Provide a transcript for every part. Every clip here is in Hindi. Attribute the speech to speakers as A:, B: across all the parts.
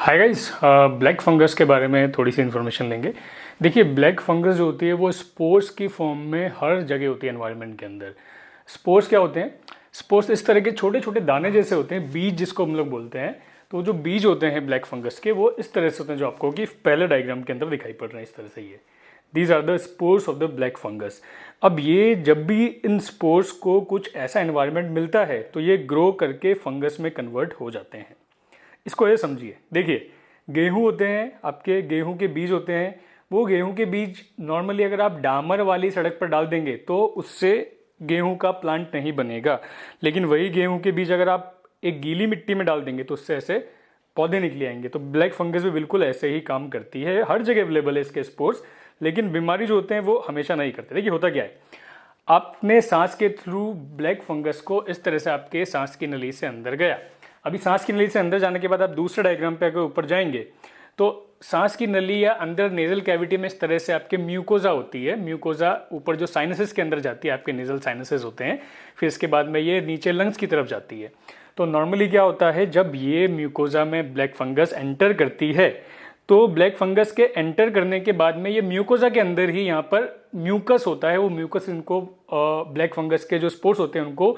A: हाय गाइस, ब्लैक फंगस के बारे में थोड़ी सी इन्फॉर्मेशन लेंगे। देखिए, ब्लैक फंगस जो होती है वो स्पोर्स की फॉर्म में हर जगह होती है एनवायरनमेंट के अंदर। स्पोर्स क्या होते हैं? स्पोर्स इस तरह के छोटे छोटे दाने जैसे होते हैं, बीज जिसको हम लोग बोलते हैं। तो जो बीज होते हैं ब्लैक फंगस के वो इस तरह से होते हैं, जो आपको कि पहले डायग्राम के अंदर दिखाई पड़ रहे हैं इस तरह से। ये these are the spores of the black fungus. अब ये जब भी इन स्पोर्स को कुछ ऐसा एनवायरनमेंट मिलता है तो ये ग्रो करके फंगस में कन्वर्ट हो जाते हैं। इसको ये समझिए। देखिए, गेहूं होते हैं, आपके गेहूं के बीज होते हैं। वो गेहूं के बीज नॉर्मली अगर आप डामर वाली सड़क पर डाल देंगे तो उससे गेहूं का प्लांट नहीं बनेगा। लेकिन वही गेहूं के बीज अगर आप एक गीली मिट्टी में डाल देंगे तो उससे ऐसे पौधे निकले आएंगे। तो ब्लैक फंगस भी बिल्कुल ऐसे ही काम करती है। हर जगह अवेलेबल है इसके स्पोर्स, लेकिन बीमारी जो होते हैं वो हमेशा नहीं करते। देखिए, होता क्या है, आपने सांस के थ्रू ब्लैक फंगस को इस तरह से आपके सांस की नली से अंदर गया। अभी सांस की नली से अंदर जाने के बाद आप दूसरे डायग्राम पे अगर ऊपर जाएंगे तो सांस की नली या अंदर नेजल कैविटी में इस तरह से आपके म्यूकोजा होती है। म्यूकोजा ऊपर जो साइनसेस के अंदर जाती है, आपके नेजल साइनसेस होते हैं। फिर इसके बाद में ये नीचे लंग्स की तरफ जाती है। तो नॉर्मली क्या होता है, जब ये म्यूकोजा में ब्लैक फंगस एंटर करती है तो ब्लैक फंगस के एंटर करने के बाद में ये म्यूकोजा के अंदर ही यहाँ पर म्यूकस होता है। वो म्यूकस इनको ब्लैक फंगस के जो स्पोर्स होते हैं उनको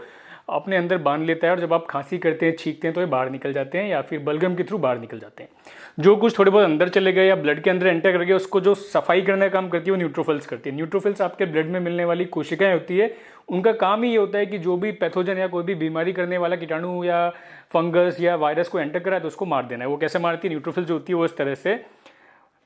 A: अपने अंदर बांध लेता है, और जब आप खांसी करते हैं, छींकते हैं तो ये बाहर निकल जाते हैं या फिर बलगम के थ्रू बाहर निकल जाते हैं। जो कुछ थोड़े बहुत अंदर चले गए या ब्लड के अंदर एंटर कर गए, उसको जो सफाई करने का काम करती है वो न्यूट्रोफिल्स करती है। न्यूट्रोफिल्स आपके ब्लड में मिलने वाली कोशिकाएं होती है। उनका काम ही ये होता है कि जो भी पैथोजन या कोई भी बीमारी करने वाला कीटाणु या फंगस या वायरस को एंटर करा है तो उसको मार देना है। वो कैसे मारती है? न्यूट्रोफिल जो होती है वो इस तरह से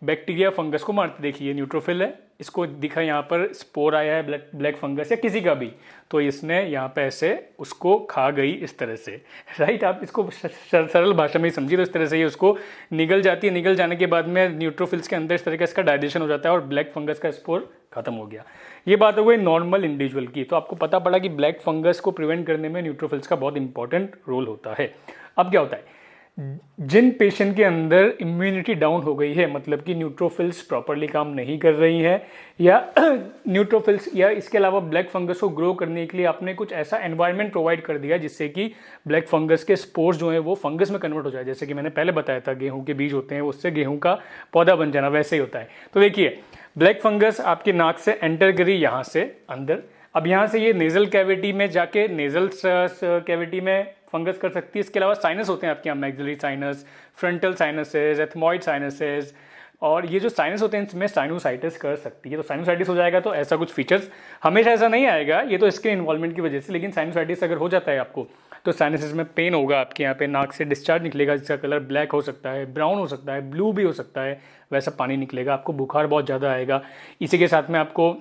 A: बैक्टीरिया फंगस को मारती। देखिए, न्यूट्रोफिल है, इसको दिखा यहाँ पर स्पोर आया है ब्लैक फंगस या किसी का भी, तो इसने यहाँ पे ऐसे उसको खा गई इस तरह से। राइट, आप इसको सरल भाषा में ही समझिए। तो इस तरह से ये उसको निगल जाती है। निगल जाने के बाद में न्यूट्रोफिल्स के अंदर इस तरह का इसका डाइजेशन हो जाता है और ब्लैक फंगस का स्पोर खत्म हो गया। ये बात हो गई नॉर्मल इंडिविजुअल की। तो आपको पता पड़ा कि ब्लैक फंगस को प्रिवेंट करने में न्यूट्रोफिल्स का बहुत इंपॉर्टेंट रोल होता है। अब क्या होता है, जिन पेशेंट के अंदर इम्यूनिटी डाउन हो गई है, मतलब कि न्यूट्रोफिल्स प्रॉपरली काम नहीं कर रही हैं, या न्यूट्रोफिल्स या इसके अलावा ब्लैक फंगस को ग्रो करने के लिए आपने कुछ ऐसा एनवायरनमेंट प्रोवाइड कर दिया जिससे कि ब्लैक फंगस के स्पोर्स जो हैं वो फंगस में कन्वर्ट हो जाए। जैसे कि मैंने पहले बताया था, गेहूं के बीज होते हैं, उससे गेहूं का पौधा बन जाना, वैसे ही होता है। तो देखिए, ब्लैक फंगस आपकी नाक से एंटर करी यहाँ से अंदर। अब यहाँ से ये नेजल कैविटी में जाके नेजल कैविटी में फंगस कर सकती है। इसके अलावा साइनस होते हैं आपके यहाँ, maxillary sinus, frontal sinuses, ethmoid sinuses, और ये जो साइनस होते हैं इसमें साइनोसाइटिस कर सकती है। तो साइनोसाइटिस हो जाएगा तो ऐसा कुछ फीचर्स, हमेशा ऐसा नहीं आएगा, ये तो स्किन इन्वॉल्वमेंट की वजह से, लेकिन साइनोसाइटिस अगर हो जाता है आपको तो साइनसिस में पेन होगा, आपके यहाँ पे नाक से डिस्चार्ज निकलेगा जिसका कलर ब्लैक हो सकता है, ब्राउन हो सकता है, ब्लू भी हो सकता है, वैसा पानी निकलेगा। आपको बुखार बहुत ज़्यादा आएगा। इसी के साथ में आपको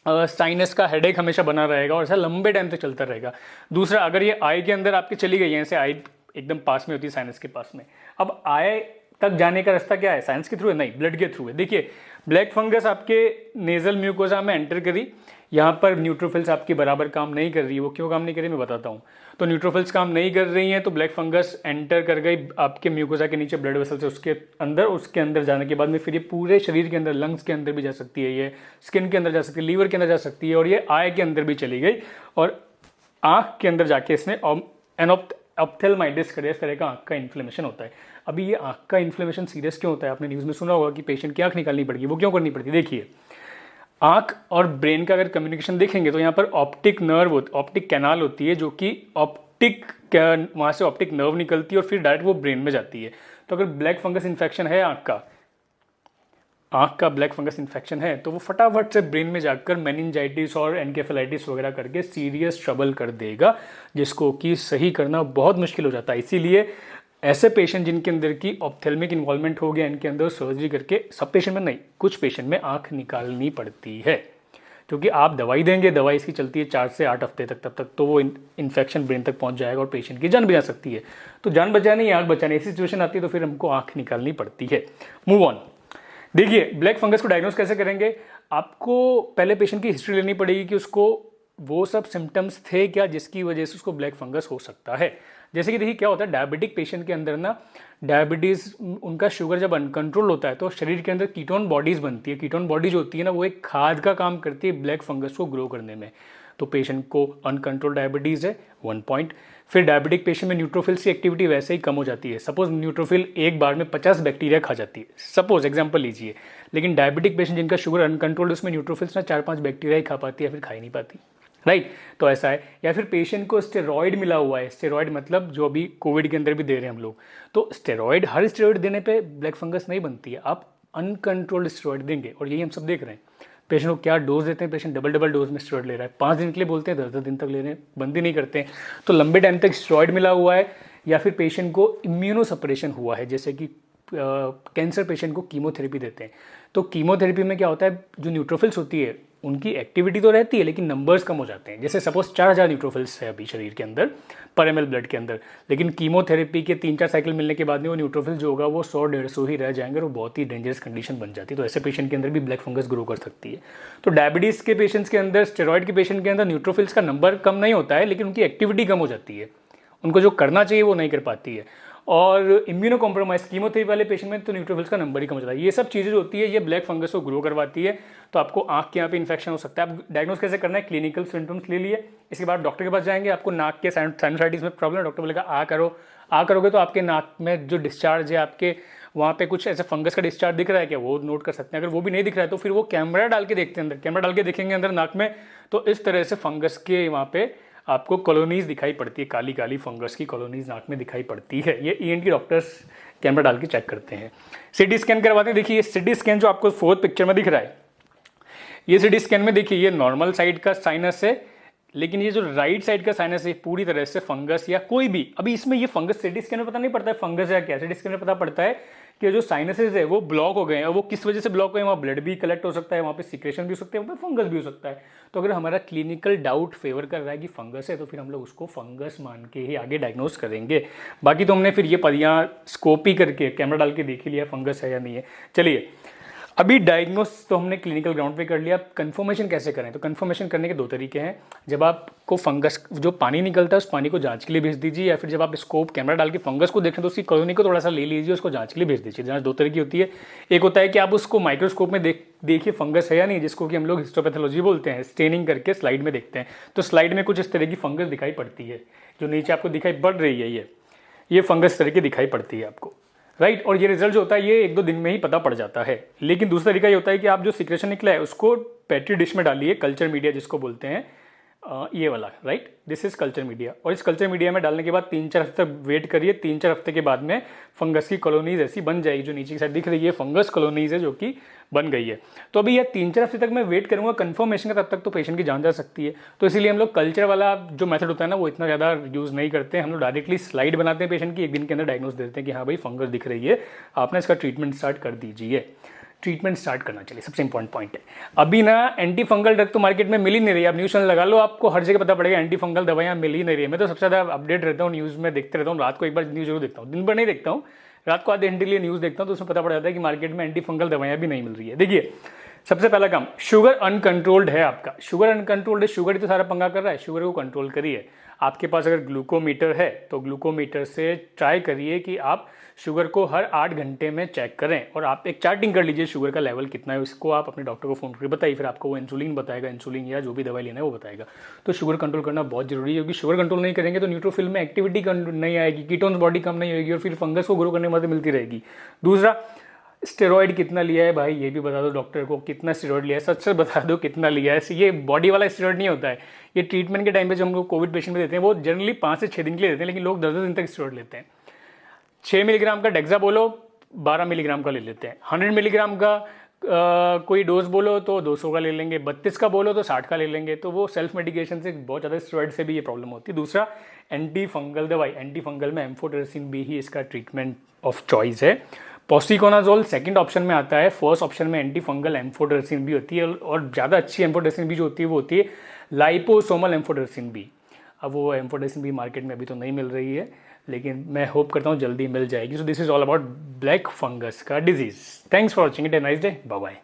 A: साइनस का हेडेक हमेशा बना रहेगा और ऐसा लंबे टाइम तक चलता रहेगा। दूसरा, अगर ये आई के अंदर आपके चली गई है, ऐसे आई एकदम पास में होती है साइनस के पास में, अब आई तक जाने का रास्ता क्या है? साइनस के थ्रू है? नहीं, ब्लड के थ्रू है। देखिए, ब्लैक फंगस आपके नेजल म्यूकोजा में एंटर करी, यहाँ पर न्यूट्रोफिल्स आपकी बराबर काम नहीं कर रही है। वो क्यों काम नहीं कर रही मैं बताता हूँ। तो न्यूट्रोफिल्स काम नहीं कर रही हैं तो ब्लैक फंगस एंटर कर गई आपके म्यूकोजा के नीचे ब्लड वेसल से, उसके अंदर जाने के बाद में फिर ये पूरे शरीर के अंदर, लंग्स के अंदर भी जा सकती है, ये स्किन के अंदर जा सकती है, लीवर के अंदर जा सकती है, और ये आई के अंदर भी चली गई और आँख के अंदर जाके इसने ऑप्थेल्माइटिस करे। इस तरह का आँख का इन्फ्लेमेशन होता है। अभी ये आँख का इन्फ्लेमेशन सीरियस क्यों होता है? आपने न्यूज़ में सुना होगा कि पेशेंट की आँख निकालनी पड़ेगी। वो क्यों करनी पड़ती है? देखिए, आँख और ब्रेन का अगर कम्युनिकेशन देखेंगे तो यहाँ पर ऑप्टिक नर्व, ऑप्टिक कैनाल होती है, जो कि वहाँ से ऑप्टिक नर्व निकलती है और फिर डायरेक्ट वो ब्रेन में जाती है। तो अगर ब्लैक फंगस इन्फेक्शन है आँख का ब्लैक फंगस इन्फेक्शन है तो वो फटाफट से ब्रेन में जाकर मेनिंजाइटिस और एनकेफेलाइटिस वगैरह करके सीरियस ट्रबल कर देगा, जिसको कि सही करना बहुत मुश्किल हो जाता है। इसीलिए ऐसे पेशेंट जिनके अंदर की ऑप्थेल्मिक इन्वॉल्वमेंट हो गया, इनके अंदर सर्जरी करके, सब पेशेंट में नहीं, कुछ पेशेंट में आँख निकालनी पड़ती है, क्योंकि आप दवाई देंगे, दवाई इसकी चलती है 4 से 8 हफ्ते तक, तब तक तो वो इन्फेक्शन ब्रेन तक पहुंच जाएगा और पेशेंट की जान भी जा सकती है। तो जान बचाने या आँख बचाने ऐसी सिचुएशन आती है तो फिर हमको आँख निकालनी पड़ती है। Move on. देखिए, ब्लैक फंगस को डायग्नोस कैसे करेंगे? आपको पहले पेशेंट की हिस्ट्री लेनी पड़ेगी कि उसको वो सब सिम्टम्स थे क्या जिसकी वजह से उसको ब्लैक फंगस हो सकता है। जैसे कि देखिए, क्या होता है, डायबिटिक पेशेंट के अंदर ना, डायबिटीज़, उनका शुगर जब अनकंट्रोल होता है तो शरीर के अंदर कीटोन बॉडीज़ बनती है। कीटोन बॉडी जो होती है ना, वो एक खाद का काम करती है ब्लैक फंगस को ग्रो करने में। तो पेशेंट को अनकंट्रोल डायबिटीज़ है, 1 पॉइंट। फिर डायबिटिक पेशेंट में न्यूट्रोफिल्स की एक्टिविटी वैसे ही कम हो जाती है। सपोज न्यूट्रोफिल एक बार में 50 बैक्टीरिया खा जाती है, सपोज एग्जांपल लीजिए, लेकिन डायबिटिक पेशेंट जिनका शुगर अनकंट्रोल्ड, उसमें न्यूट्रोफिल्स ना 4-5 बैक्टीरिया ही खा पाती है, फिर खा ही नहीं पाती, राइट। तो ऐसा है। या फिर पेशेंट को स्टेरॉइड मिला हुआ है, स्टेरॉइड मतलब जो अभी कोविड के अंदर भी दे रहे हैं हम लोग, तो स्टेरॉइड, हर स्टेरॉइड देने पे ब्लैक फंगस नहीं बनती है, आप अनकंट्रोल्ड स्टेरॉइड देंगे, और यही हम सब देख रहे हैं। पेशेंट को क्या डोज देते हैं, पेशेंट डबल डबल डोज में स्टेरॉइड ले रहा है, 5 दिन के लिए बोलते हैं, 10-10 दिन तक ले रहे हैं, बंद ही नहीं करते हैं। तो लंबे टाइम तक स्टेरॉइड मिला हुआ है। या फिर पेशेंट को इम्यूनोसप्रेशन हुआ है, जैसे कि कैंसर पेशेंट को कीमोथेरेपी देते हैं, तो कीमोथेरेपी में क्या होता है, जो न्यूट्रोफिल्स होती है उनकी एक्टिविटी तो रहती है लेकिन नंबर्स कम हो जाते हैं। जैसे सपोज 4000 न्यूट्रोफिल्स है अभी शरीर के अंदर पर ml ब्लड के अंदर, लेकिन कीमोथेरेपी के 3-4 साइकिल मिलने के बाद में वो न्यूट्रोफिल जो होगा वो 100-150 ही रह जाएंगे, और वो बहुत ही डेंजरस कंडीशन बन जाती है। तो ऐसे पेशेंट के अंदर भी ब्लैक फंगस ग्रो कर सकती है। तो डायबिटीज़ के पेशेंट्स के अंदर, स्टेरॉइड के पेशेंट के अंदर न्यूट्रोफिल्स का नंबर कम नहीं होता है, लेकिन उनकी एक्टिविटी कम हो जाती है, उनको जो करना चाहिए वो नहीं कर पाती है। और इम्यूनो कॉम्प्रोमाइज कीमोथेरेपी वाले पेशेंट में तो न्यूट्रोफिल्स का नंबर ही कम हो जाता है। ये सब चीज़ें जो होती है ये ब्लैक फंगस को ग्रो करवाती है। तो आपको आँख के यहाँ पे इन्फेक्शन हो सकता है। आप डायग्नोस कैसे करना है, क्लिनिकल सिम्टम्स ले लिए, इसके बाद डॉक्टर के पास जाएंगे, आपको नाक के साइनसाइटिस में प्रॉब्लम है, डॉक्टर बोलेगा आ करोगे तो आपके नाक में जो डिस्चार्ज है, आपके वहाँ पे कुछ ऐसे फंगस का डिस्चार्ज दिख रहा है क्या, वो नोट कर सकते हैं। अगर वो भी नहीं दिख रहा है तो फिर वो कैमरा डाल के देखते हैं, अंदर कैमरा डाल के देखेंगे अंदर नाक में, तो इस तरह से फंगस के वहाँ पे आपको कॉलोनीज दिखाई पड़ती है, काली काली फंगस की कॉलोनीज नाक में दिखाई पड़ती है। ये ईएनटी डॉक्टर्स कैमरा डाल के चेक करते हैं। सिटी स्कैन करवाते हैं। देखिए सिटी स्कैन जो आपको 4th पिक्चर में दिख रहा है, ये सिटी स्कैन में देखिए ये नॉर्मल साइड का साइनस है, लेकिन ये जो राइट साइड का साइनस है पूरी तरह से फंगस या कोई भी, अभी इसमें ये फंगस सिटी स्कैन में पता नहीं पड़ता है फंगस या क्या, सिटी स्कैन में पता पड़ता है कि जो साइनसेस है वो ब्लॉक हो गए हैं, और वो किस वजह से ब्लॉक हुए हैं, वहाँ ब्लड भी कलेक्ट हो सकता है, वहाँ पे सिक्रेशन भी हो सकते हैं, वहाँ पे फंगस भी हो सकता है। तो अगर हमारा क्लिनिकल डाउट फेवर कर रहा है कि फंगस है, तो फिर हम लोग उसको फंगस मान के ही आगे डायग्नोस करेंगे। बाकी तो हमने फिर ये यहाँ स्कोप ही करके कैमरा डाल के देख ही लिया फंगस है या नहीं है। चलिए अभी डायग्नोस तो हमने क्लिनिकल ग्राउंड पे कर लिया, कंफर्मेशन कैसे करें, तो कंफर्मेशन करने के 2 तरीके हैं। जब आपको फंगस जो पानी निकलता है उस पानी को जांच के लिए भेज दीजिए, या फिर जब आप स्कोप कैमरा डाल के फंगस को देखें तो उसकी कॉलोनी को थोड़ा सा ले लीजिए, उसको जांच के लिए भेज दीजिए। जांच 2 तरह की होती है। एक होता है कि आप उसको माइक्रोस्कोप में देखिए फंगस है या नहीं, जिसको कि हम लोग हिस्टोपैथोलॉजी बोलते हैं, स्टेनिंग करके स्लाइड में देखते हैं। तो स्लाइड में कुछ इस तरह की फंगस दिखाई पड़ती है, जो नीचे आपको दिखाई पड़ रही है, ये फंगस तरह की दिखाई पड़ती है आपको, राइट। और ये रिजल्ट जो होता है ये 1-2 दिन में ही पता पड़ जाता है। लेकिन दूसरा तरीका ये होता है कि आप जो सिक्रेशन निकला है उसको पेट्री डिश में डालिए, कल्चर मीडिया जिसको बोलते हैं, ये वाला, right, this is culture media. और इस कल्चर मीडिया में डालने के बाद 3-4 हफ्ते तक वेट करिए। 3-4 हफ्ते के बाद में फंगस की कॉलोनीज ऐसी बन जाएगी, जो नीचे की साइड दिख रही है फंगस कॉलोनीज है जो कि बन गई है। तो अभी ये 3-4 हफ्ते तक मैं वेट करूंगा कंफर्मेशन का, तब तक तो पेशेंट की जान जा सकती है। तो इसीलिए हम लोग कल्चर वाला जो मेथड होता है ना वो इतना ज़्यादा यूज़ नहीं करते हैं। हम लोग डायरेक्टली स्लाइड बनाते हैं पेशेंट की, 1 दिन के अंदर डायग्नोस देते हैं कि हाँ भाई फंगस दिख रही है, आपने इसका ट्रीटमेंट स्टार्ट कर दीजिए। ट्रीटमेंट स्टार्ट करना चाहिए, सबसे इंपॉर्टेंट पॉइंट है। अभी ना एंटी फंगल ड्रग तो मार्केट में मिल ही नहीं रही है। आप न्यूज़ चैनल लगा लो, आपको हर जगह पता पड़ेगा एंटी फंगल दवाइयाँ मिल ही नहीं रही है। मैं तो सबसे ज़्यादा अपडेट रहता हूँ, न्यूज़ में देखते रहता हूँ, रात को एक बार न्यूज़ जरूर देखता हूँ, दिन भर नहीं देखता हूँ, रात को आधे घंटे के लिए न्यूज़ देखता हूँ, तो उसमें पता पड़ जाता है कि मार्केट में एंटी फंगल दवाइयाँ भी नहीं मिल रही है। देखिए सबसे पहला काम, शुगर अनकंट्रोल्ड है आपका, शुगर अनकंट्रोल्ड है, शुगर ही तो सारा पंगा कर रहा है, शुगर को कंट्रोल करिए। आपके पास अगर ग्लूकोमीटर है तो ग्लूकोमीटर से ट्राई करिए कि आप शुगर को हर 8 घंटे में चेक करें, और आप एक चार्टिंग कर लीजिए शुगर का लेवल कितना है, उसको आप अपने डॉक्टर को फ़ोन करके बताइए, फिर आपको वो इंसुलिन बताएगा, इंसुलिन या जो भी दवाई लेना है वो बताएगा। तो शुगर कंट्रोल करना बहुत जरूरी है, क्योंकि शुगर कंट्रोल नहीं करेंगे तो न्यूट्रोफिल में एक्टिविटी नहीं आएगी, कीटोन्स बॉडी कम नहीं होगी, और फिर फंगस को ग्रो करने में मदद मिलती रहेगी। दूसरा, स्टेरॉइड कितना लिया है भाई, ये भी बता दो डॉक्टर को, कितना स्टेरॉइड लिया है, सच सच बता दो कितना लिया है। ये बॉडी वाला स्टेरॉइड नहीं होता है, ये ट्रीटमेंट के टाइम पे जो हम लोग कोविड पेशेंट में देते हैं वो जनरली 5 से 6 दिन के लिए देते हैं, लेकिन लोग 10-10 दिन तक स्टेरॉइड लेते हैं। 6 मिलीग्राम का डेक्सा बोलो, 12 मिलीग्राम का ले लेते हैं। 100 मिलीग्राम का कोई डोज बोलो तो 200 का ले लेंगे, 32 का बोलो तो 60 का ले लेंगे। तो वो सेल्फ मेडिकेशन से बहुत ज़्यादा, स्टेरॉइड से भी ये प्रॉब्लम होती है। दूसरा, एंटी फंगल दवाई, एंटी फंगल में एम्फोटेरेसिन बी ही इसका ट्रीटमेंट ऑफ चॉइस है। पॉसिकोनाजोल सेकंड ऑप्शन में आता है, फर्स्ट ऑप्शन में एंटी फंगल एम्फोटेरेसिन बी होती है, और ज़्यादा अच्छी एम्फोटेरेसिन बी जो होती है वो होती है लाइपोसोमल एम्फोटेरेसिन बी। अब वो एम्फोटेरेसिन बी मार्केट में अभी तो नहीं मिल रही है, लेकिन मैं होप करता हूँ जल्दी मिल जाएगी। So this is all about black fungus का disease. Thanks for watching it, a nice day, bye bye.